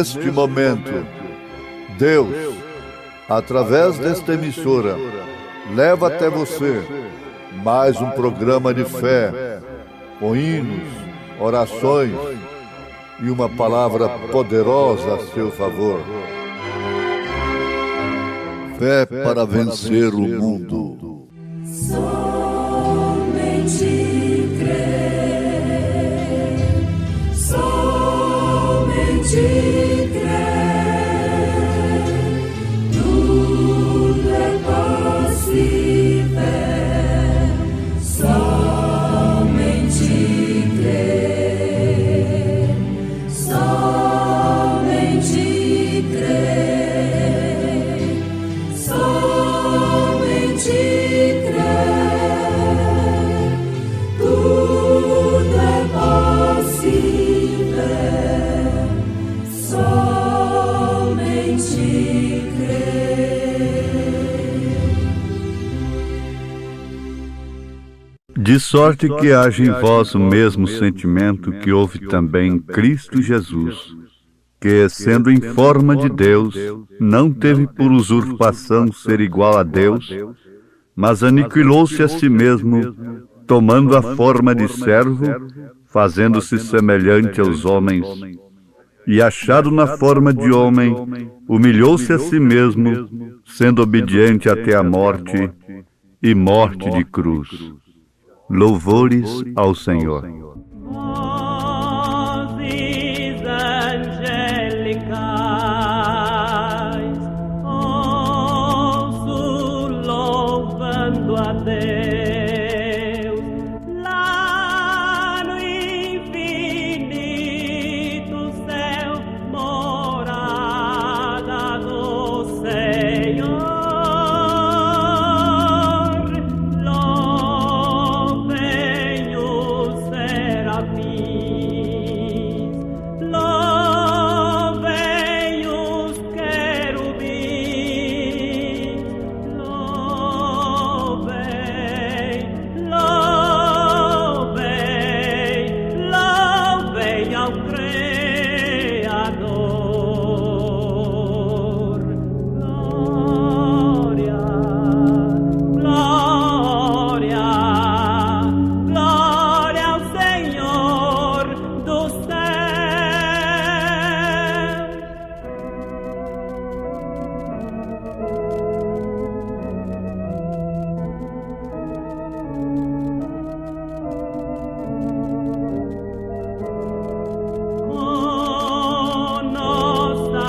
neste momento, Deus, através desta emissora, leva até você mais um programa de fé, com hinos, orações e uma palavra poderosa a seu favor. Fé para vencer o mundo. Somente crer, somente crer, tudo é possível, somente crer, somente crer, somente crer, tudo é possível, somente crer. De sorte que haja em vós o mesmo sentimento que houve também em Cristo Jesus, que, sendo em forma de Deus, não teve por usurpação ser igual a Deus, mas aniquilou-se a si mesmo, tomando a forma de servo, fazendo-se semelhante aos homens, e achado na forma de homem, humilhou-se a si mesmo, sendo obediente até a morte, e morte de cruz. Louvores ao Senhor. Vozes angelicais, ouço louvando a Deus, lá no infinito céu, morada do Senhor. Louvem os serafins, louvem os querubins, louvem, louvem, louvem ao Criador. Glória, glória, glória ao Senhor dos céus. Com nossa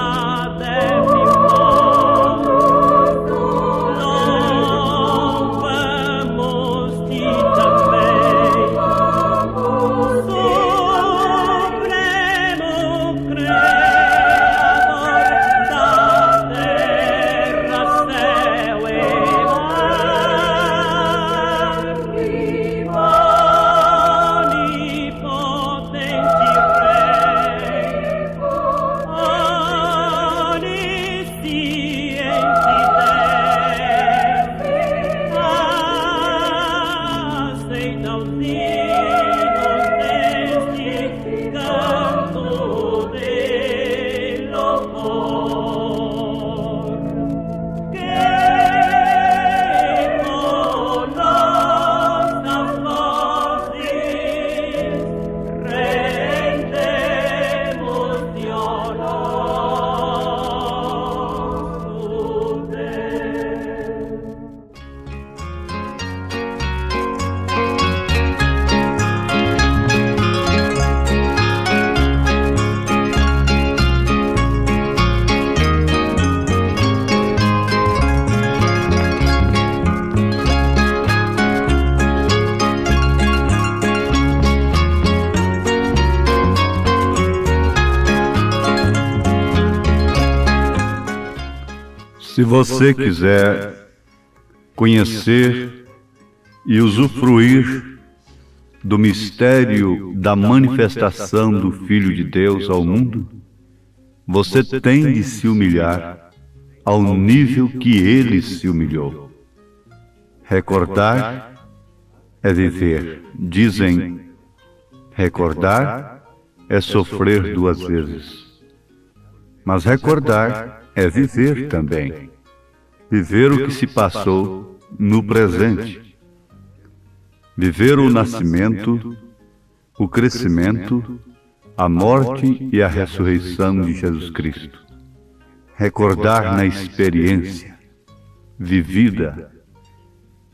débil voz, louvamos-te também, Supremo Criador da terra, céu e mar, onipotente Rei, onisciente Deus, aceita os hinos deste canto de louvor, que com nossas vozes rendemos-te ao nosso Deus. Se você quiser conhecer e usufruir do mistério da manifestação do Filho de Deus ao mundo, você tem de se humilhar ao nível que ele se humilhou. Recordar é viver. Dizem, recordar é sofrer duas vezes. Mas recordar é viver também. Viver o que se passou no presente. Viver o nascimento, o crescimento, a morte e a ressurreição de Jesus Cristo. Recordar na experiência vivida,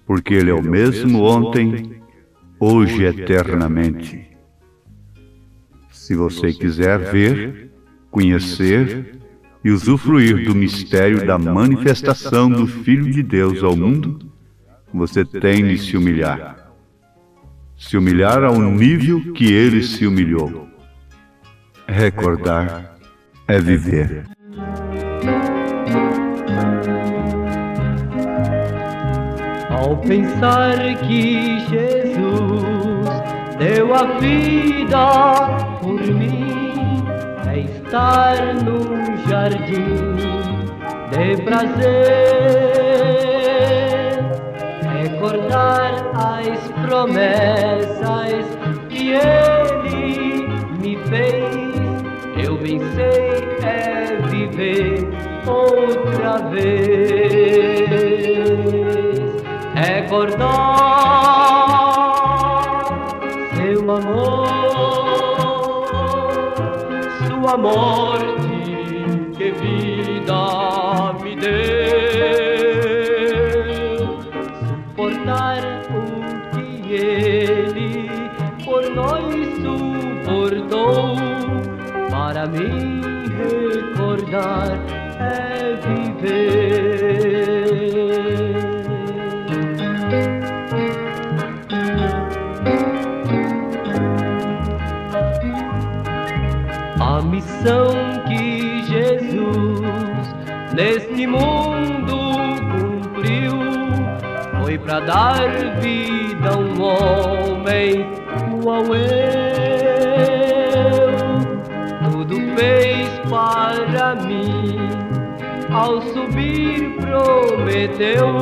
porque Ele é o mesmo ontem, hoje e eternamente. Se você quiser ver, conhecer e usufruir do mistério da manifestação do Filho de Deus ao mundo, você tem de se humilhar. Se humilhar ao nível que Ele se humilhou. Recordar é viver. Ao pensar que Jesus deu a vida por mim, é estar num jardim de prazer, recordar as promessas que Ele me fez. Eu bem sei é viver outra vez. Recordar seu amor, sua morte, que vida me deu. Suportar o que Ele por nós suportou, para mim recordar é viver. A missão que Jesus neste mundo cumpriu foi para dar vida a um homem igual eu. Tudo fez para mim, ao subir prometeu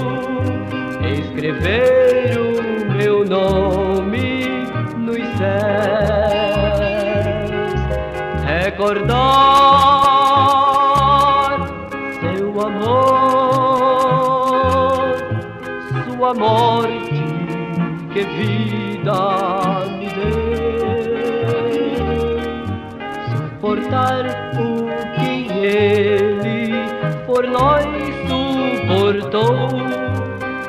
escrever o meu nome nos céus. Recordar seu amor, sua morte, que vida me deu. Suportar o que Ele por nós suportou,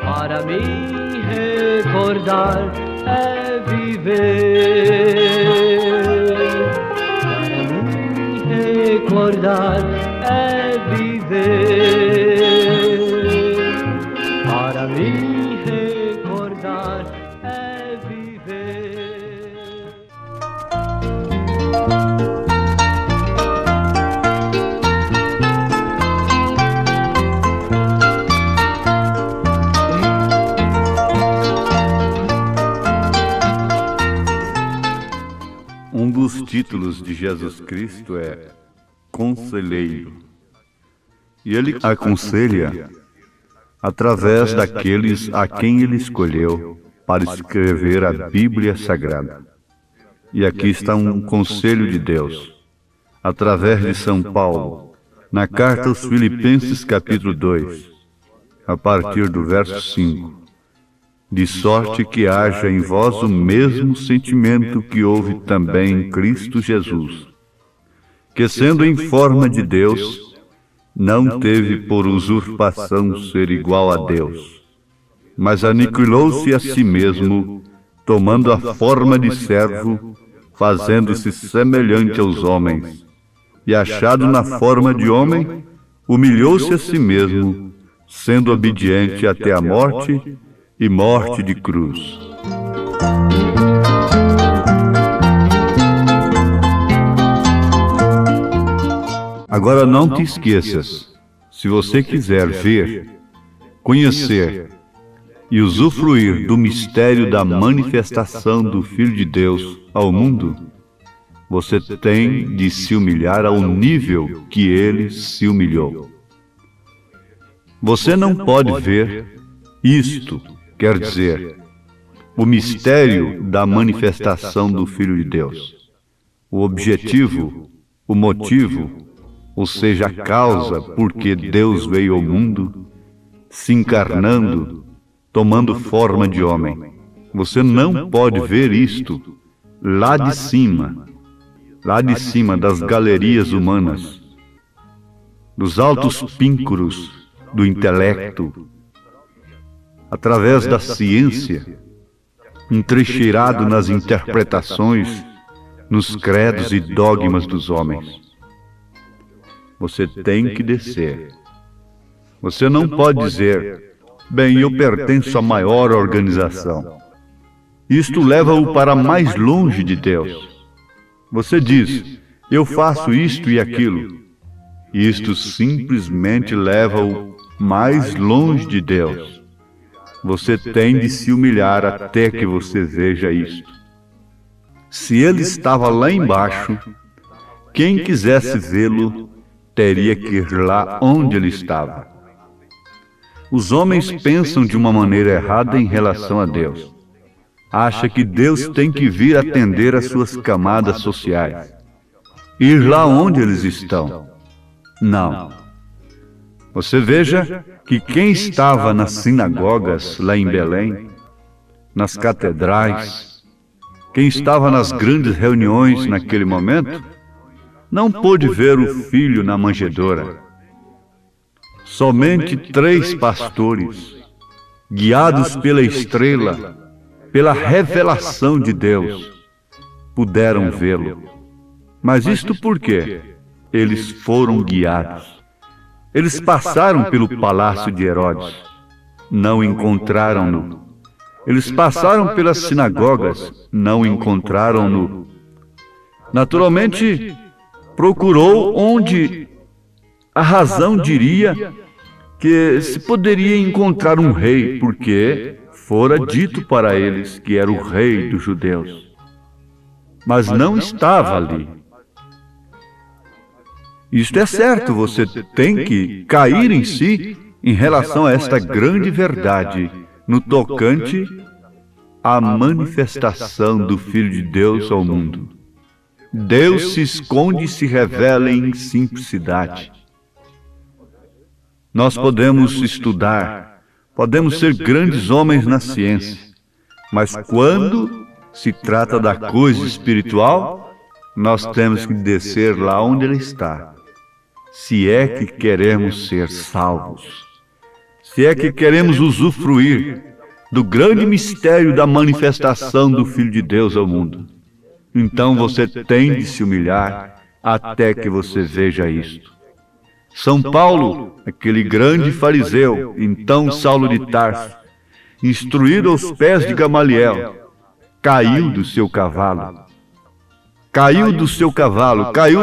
para mim recordar é viver. Recordar é viver. Para mim recordar é viver. Um dos títulos de Jesus Cristo é Conselheiro. E Ele aconselha através daqueles a quem Ele escolheu para escrever a Bíblia Sagrada. E aqui está um conselho de Deus, através de São Paulo, na carta aos Filipenses capítulo 2, a partir do verso 5. De sorte que haja em vós o mesmo sentimento que houve também em Cristo Jesus, que sendo em forma de Deus, não teve por usurpação ser igual a Deus, mas aniquilou-se a si mesmo, tomando a forma de servo, fazendo-se semelhante aos homens, e achado na forma de homem, humilhou-se a si mesmo, sendo obediente até a morte e morte de cruz. Agora não te esqueças, se você quiser ver, conhecer e usufruir do mistério da manifestação do Filho de Deus ao mundo, você tem de se humilhar ao nível que Ele se humilhou. Você não pode ver isto, quer dizer, o mistério da manifestação do Filho de Deus, o objetivo, o motivo, ou seja, a causa por que Deus veio ao mundo, se encarnando, tomando forma de homem. Você não pode ver isto lá de cima das galerias humanas, dos altos píncaros do intelecto, através da ciência, entrincheirado nas interpretações, nos credos e dogmas dos homens. Você tem que descer. Você não pode dizer, bem, eu pertenço à maior organização. Isto leva-o para mais longe de Deus. Você diz, eu faço isto e aquilo. Isto simplesmente leva-o mais longe de Deus. Você tem de se humilhar até que você veja isto. Se ele estava lá embaixo, quem quisesse vê-lo teria que ir lá onde ele estava. Os homens pensam de uma maneira errada em relação a Deus. Acha que Deus tem que vir atender às suas camadas sociais, ir lá onde eles estão. Não. Você veja que quem estava nas sinagogas lá em Belém, nas catedrais, quem estava nas grandes reuniões naquele momento, não pôde ver o filho na manjedoura. Somente 3 pastores, guiados pela estrela, pela revelação de Deus, puderam vê-lo. Mas isto por quê? Eles foram guiados. Eles passaram pelo palácio de Herodes, não encontraram-no. Eles passaram pelas sinagogas, não encontraram-no. Naturalmente, procurou onde a razão diria que se poderia encontrar um rei, porque fora dito para eles que era o rei dos judeus. Mas não estava ali. Isto é certo, você tem que cair em si em relação a esta grande verdade no tocante à manifestação do Filho de Deus ao mundo. Deus se esconde e se revela em simplicidade. Nós podemos estudar, podemos ser grandes homens na ciência, mas quando se trata da coisa espiritual, nós temos que descer lá onde Ele está. Se é que queremos ser salvos, se é que queremos usufruir do grande mistério da manifestação do Filho de Deus ao mundo, então você tem de se humilhar até que você veja isto. São Paulo, aquele grande fariseu, então Saulo de Tarso, instruído aos pés de Gamaliel, caiu do seu cavalo. Caiu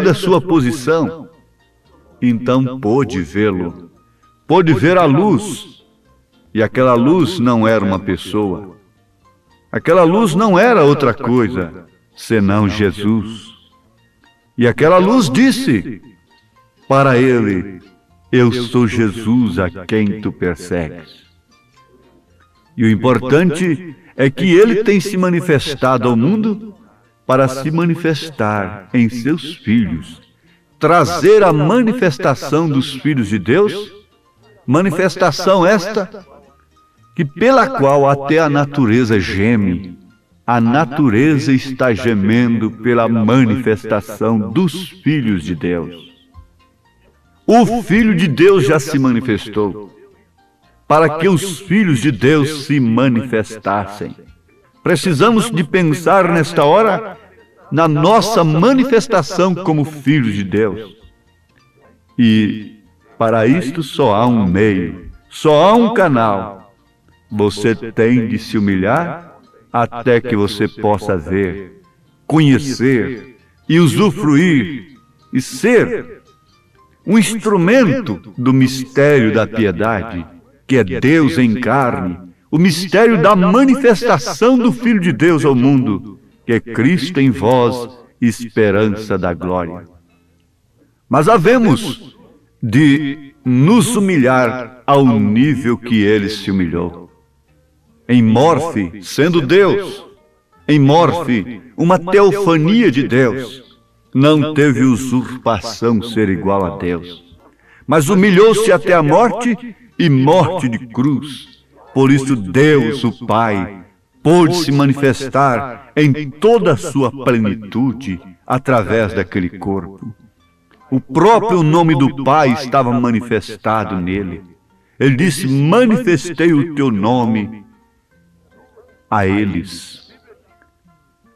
da sua posição. Então pôde vê-lo, pôde ver a luz, e aquela luz não era uma pessoa, aquela luz não era outra coisa, senão Jesus. E aquela luz disse para ele, eu sou Jesus a quem tu persegues. E o importante é que ele tem se manifestado ao mundo para se manifestar em seus filhos, trazer a manifestação dos filhos de Deus, manifestação esta que pela qual até a natureza geme. A natureza está gemendo pela manifestação dos filhos de Deus. O Filho de Deus já se manifestou, para que os filhos de Deus se manifestassem. Precisamos de pensar nesta hora na nossa manifestação como filhos de Deus. E para isto só há um meio, só há um canal. Você tem de se humilhar até que você possa ver, conhecer e usufruir e ser um instrumento do mistério da piedade, que é Deus em carne, o mistério da manifestação do Filho de Deus ao mundo, que é Cristo em vós, esperança da glória. Mas havemos de nos humilhar ao nível que Ele se humilhou. Em morfe, sendo Deus, em morfe, uma teofania de Deus, não teve usurpação ser igual a Deus, mas humilhou-se até a morte e morte de cruz. Por isso Deus, o Pai, pôde se manifestar em toda a sua plenitude através daquele corpo. O próprio nome do Pai estava manifestado nele. Ele disse: manifestei o teu nome a eles.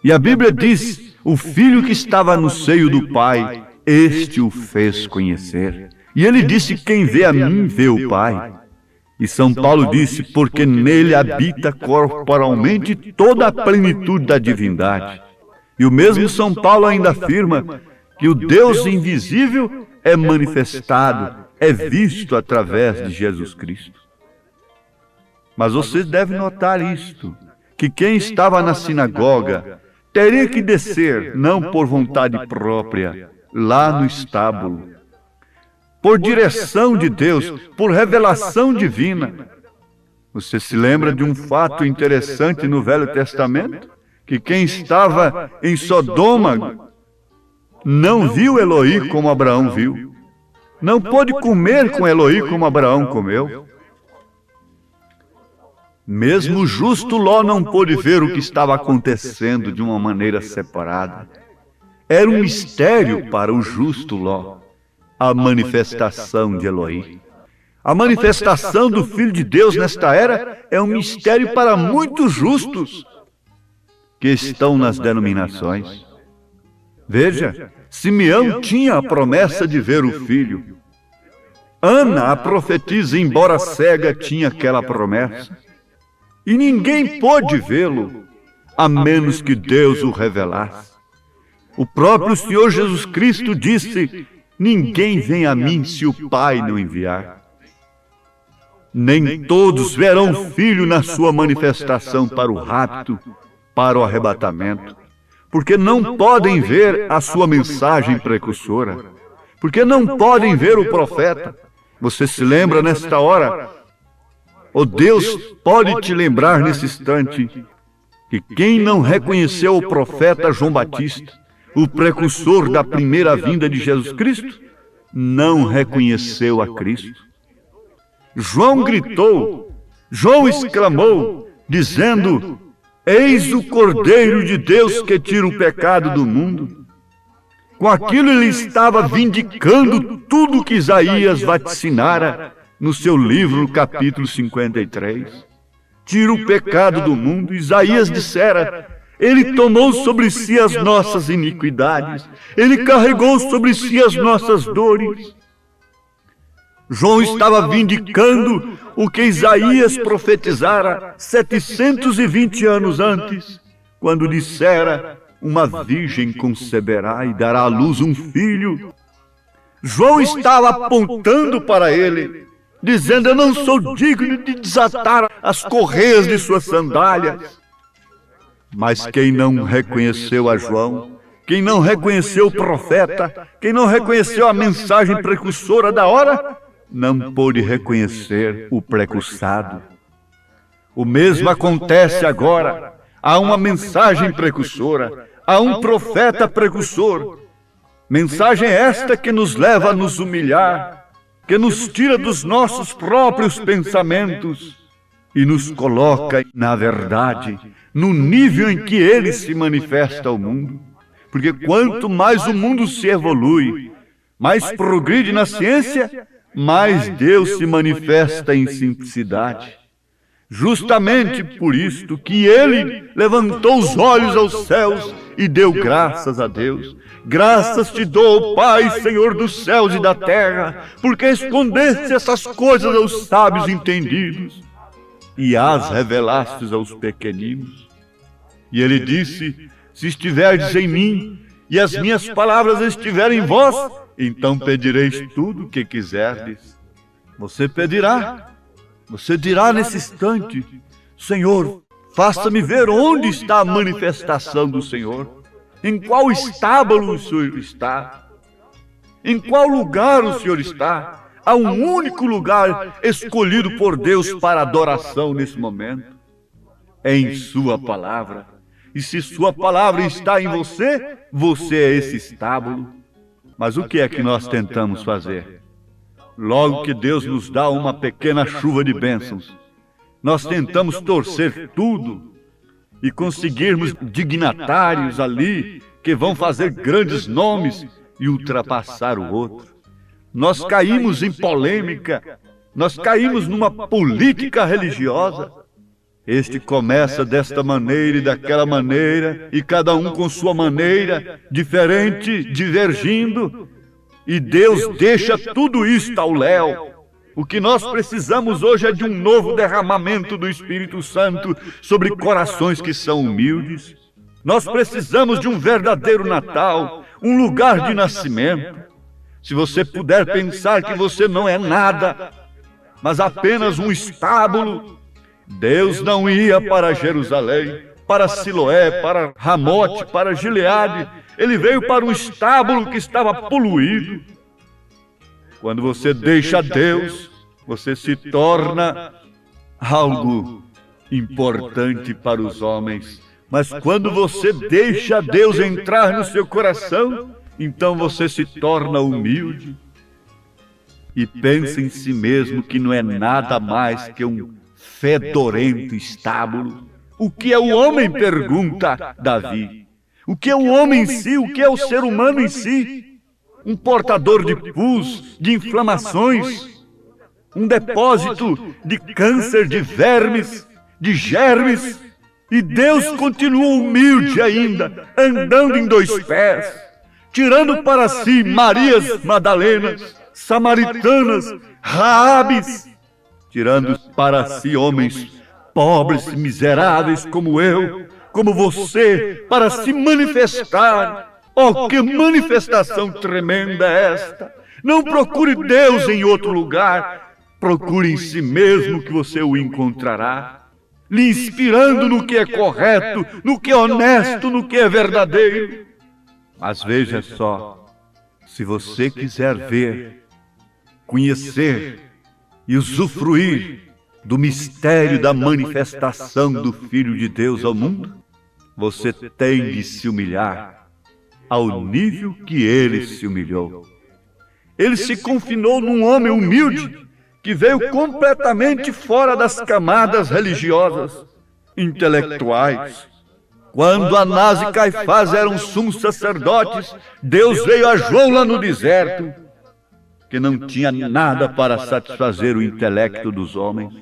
E a Bíblia diz: o Filho que estava no seio do Pai, este o fez conhecer. E ele disse: quem vê a mim, vê o Pai. E São Paulo disse: porque nele habita corporalmente toda a plenitude da divindade. E o mesmo São Paulo ainda afirma que o Deus invisível é manifestado, é visto através de Jesus Cristo. Mas vocês devem notar isto, que quem estava na sinagoga teria que descer, não por vontade própria, lá no estábulo, por direção de Deus, por revelação divina. Você se lembra de um fato interessante no Velho Testamento? Que quem estava em Sodoma não viu Eloí como Abraão viu. Não pôde comer com Eloí como Abraão comeu. Mesmo o justo Ló não pôde ver o que estava acontecendo de uma maneira separada. Era um mistério para o justo Ló, a manifestação de Eloí. A manifestação do Filho de Deus nesta era é um mistério para muitos justos que estão nas denominações. Veja, Simeão tinha a promessa de ver o Filho. Ana, a profetisa, embora cega, tinha aquela promessa. E ninguém pôde vê-lo, a menos que Deus o revelasse. O próprio Senhor Jesus Cristo disse: ninguém vem a mim se o Pai não enviar. Nem todos verão o Filho na sua manifestação para o rapto, para o arrebatamento, porque não podem ver a sua mensagem precursora, porque não podem ver o profeta. Você se lembra nesta hora? Oh, Deus pode te lembrar nesse instante que quem não reconheceu o profeta João Batista, o precursor da primeira vinda de Jesus Cristo, não reconheceu a Cristo. João gritou, João exclamou, dizendo: eis o Cordeiro de Deus que tira o pecado do mundo. Com aquilo ele estava vindicando tudo que Isaías vaticinara no seu livro, no capítulo 53. Tira o pecado do mundo. Isaías dissera: ele tomou sobre si as nossas iniquidades, ele carregou sobre si as nossas dores. João estava vindicando o que Isaías profetizara 720 anos antes, quando dissera: uma virgem conceberá e dará à luz um filho. João estava apontando para ele, dizendo: eu não sou digno de desatar as correias de suas sandálias. Mas quem não reconheceu a João, quem não reconheceu o profeta, quem não reconheceu a mensagem precursora da hora, não pôde reconhecer o precursado. O mesmo acontece agora. Há uma mensagem precursora, há um profeta precursor. Mensagem esta que nos leva a nos humilhar, que nos tira dos nossos próprios pensamentos e nos coloca na verdade, no nível em que ele se manifesta ao mundo. Porque quanto mais o mundo se evolui, mais progride na ciência, mais Deus se manifesta em simplicidade. Justamente por isto que ele levantou os olhos aos céus e deu graças a Deus. Graças te dou, Pai, Senhor dos céus e da terra, porque escondeste essas coisas aos sábios entendidos e as revelastes aos pequeninos. E ele disse: se estiverdes em mim e as minhas palavras estiverem em vós, então pedireis tudo o que quiserdes. Você pedirá. Você dirá nesse instante: Senhor, faça-me ver onde está a manifestação do Senhor. Em qual estábulo o Senhor está? Em qual lugar o Senhor está? Há um único lugar escolhido por Deus para adoração nesse momento. É em sua palavra. E se sua palavra está em você, você é esse estábulo. Mas o que é que nós tentamos fazer? Logo que Deus nos dá uma pequena chuva de bênçãos, nós tentamos torcer tudo e conseguirmos dignatários ali que vão fazer grandes nomes e ultrapassar o outro. Nós caímos em polêmica, nós caímos numa política religiosa. Este começa desta maneira e daquela maneira, e cada um com sua maneira, diferente, divergindo, e Deus deixa tudo isto ao léu. O que nós precisamos hoje é de um novo derramamento do Espírito Santo sobre corações que são humildes. Nós precisamos de um verdadeiro Natal, um lugar de nascimento. Se você puder pensar que você não é nada, mas apenas um estábulo, Deus não ia para Jerusalém, para Siloé, para Ramote, para Gileade. Ele veio para um estábulo que estava poluído. Quando você deixa Deus, você se torna algo importante para os homens. Mas quando você deixa Deus entrar no seu coração, então você se torna humilde e pensa em si mesmo que não é nada mais que um fedorento estábulo. O que é o homem? Pergunta Davi. O que é o homem em si? O que é o ser humano em si? Um portador de pus, de inflamações, um depósito de câncer, de vermes, de germes. E Deus continua humilde ainda, andando em dois pés, tirando para si Marias Madalenas, Samaritanas, Raabes, tirando para si homens pobres e miseráveis como eu, como você, para se manifestar. Oh, que manifestação tremenda é esta! Não procure Deus em outro lugar, procure em si mesmo que você o encontrará, lhe inspirando no que é correto, no que é honesto, no que é verdadeiro. Mas veja só, se você quiser ver, conhecer e usufruir do mistério da manifestação do Filho de Deus ao mundo, você tem de se humilhar ao nível que ele se humilhou. Ele se confinou num homem humilde que veio completamente fora das camadas religiosas, intelectuais. Quando Anás e Caifás eram sumos sacerdotes, Deus veio a João lá no deserto, que não tinha nada para satisfazer o intelecto dos homens,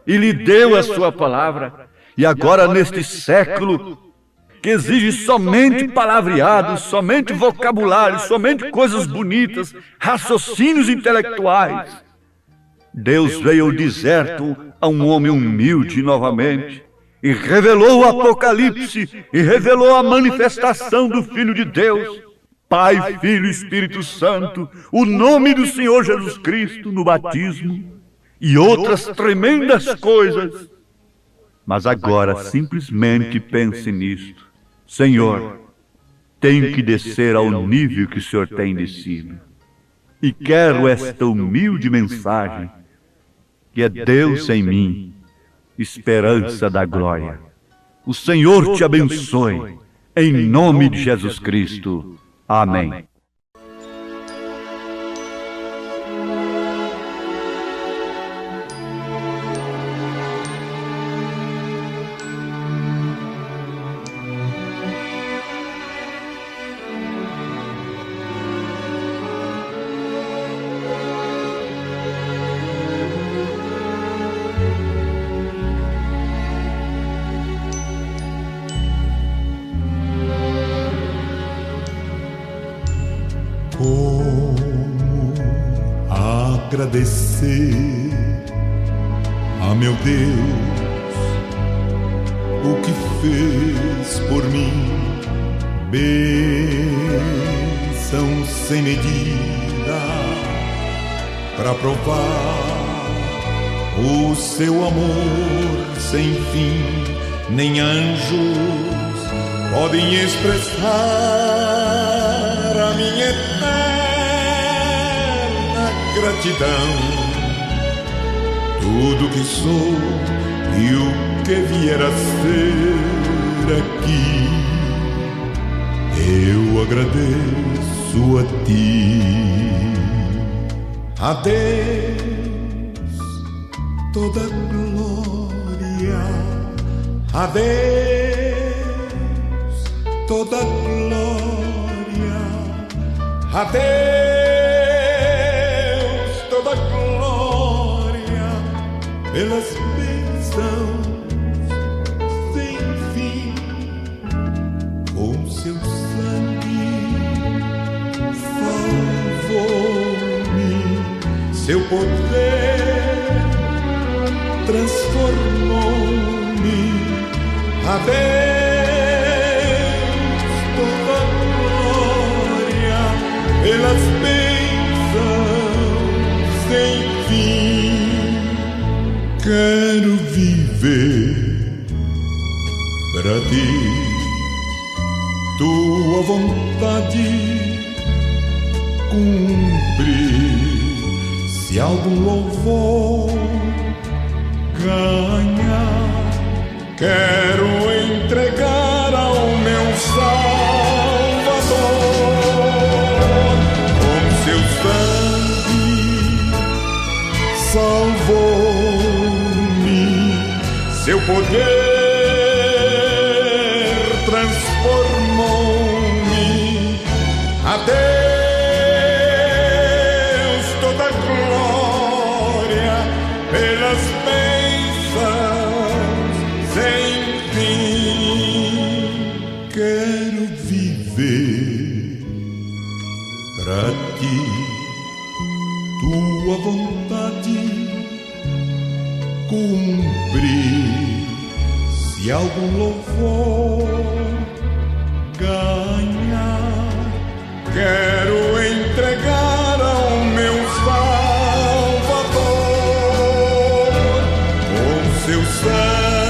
e lhe deu a sua palavra. E agora, neste século, que exige somente palavreados, somente vocabulário, somente coisas bonitas, raciocínios intelectuais, Deus veio ao deserto a um homem humilde novamente, e revelou o Apocalipse, e revelou a manifestação do Filho de Deus, Pai, Filho e Espírito Santo, o nome do Senhor Jesus Cristo no batismo, e outras tremendas coisas. Mas agora simplesmente pense nisto: Senhor, tenho que descer ao nível que o Senhor tem descido, e quero esta humilde mensagem, que é Deus em mim, esperança da glória. O Senhor te abençoe, em nome de Jesus Cristo. Amém. Agradecer a meu Deus o que fez por mim, bênção sem medida, para provar o seu amor sem fim. Nem anjos podem expressar a minha eterna gratidão. Tudo que sou e o que vier a ser aqui, eu agradeço a ti. A Deus toda glória, a Deus toda glória, a Deus toda glória, pelas bênçãos sem fim, com seu sangue salvou-me, seu poder transformou-me. A Deus toda glória, pelas bênçãos sem fim. Quero viver pra ti, tua vontade cumprir. Se algum louvor ganhar, quero entregar ao meu Salvador. Com seu sangue salvou-me, seu poder transformou-me. A Deus toda glória, pelas bênçãos sem fim. Quero viver pra ti, tua vontade cumprir. Se algum louvor ganhar, quero entregar ao meu Salvador. Com seu sangue